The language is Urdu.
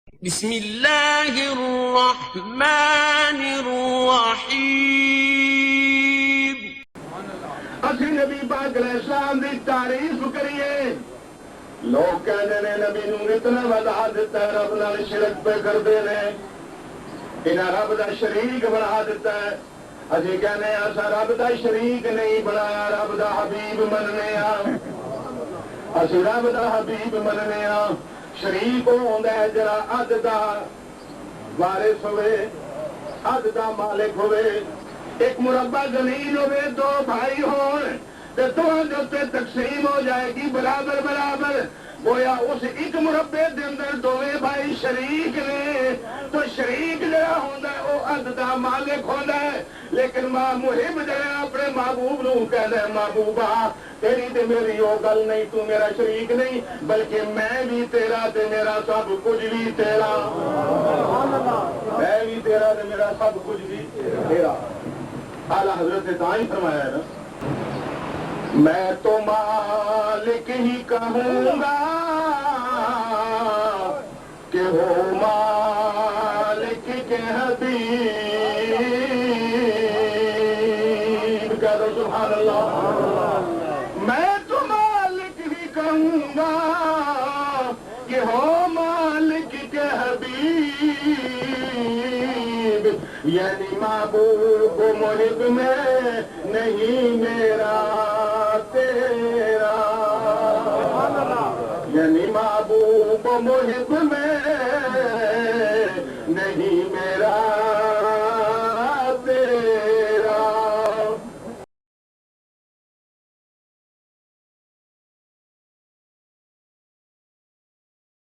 بسم اللہ الرحمن الرحیم. اسی نبی پاک علیہ السلام دی تعریف کریے. لوگ کہتے ہیں نبی نوں اتنا ودا دیتا ہے، رب نال شرک پہ کرتے ہیں، انہاں رب دا شریک بنا دیتا ہے. اسی کہنے اسا رب دا شریک نہیں بنایا، رب دا حبیب مننے ہاں. اسی رب دا حبیب مننے ہاں. شریک وہ ہوندا ہے جڑا عد دا وارث ہوئے، عد دا مالک ہوئے. ایک مربع زمین ہوئے، دو بھائی ہون تے دونوں دے اوتے تقسیم ہو جائے گی برابر برابر. گویا اس ایک مربع دے اندر دوویں بھائی شریک نے، تو شریک جڑا ہوندا ہے وہ عد دا مالک ہوندا ہے. لیکن ماں محب جڑا اپنے محبوب نوں کہندا ہے محبوبہ تیری تے میری وہ گل نہیں، تو میرا شریک نہیں بلکہ میں بھی تیرا تے میرا سب کچھ بھی تیرا. میں بھی تیرا تے میرا سب کچھ بھی تیرا. اعلیٰ حضرت نے دائیں فرمایا ہے نا، میں تو مالک ہی کہوں گا کہ ہو مالک کے حبیب. کہہ دو سبحان اللہ. میں تو مالک ہی کہوں گا کہ ہو مالک کے حبیب. یعنی محبوب و محب میں نہیں میرا تیرا. یعنی محبوب و محب میں نہیں میرا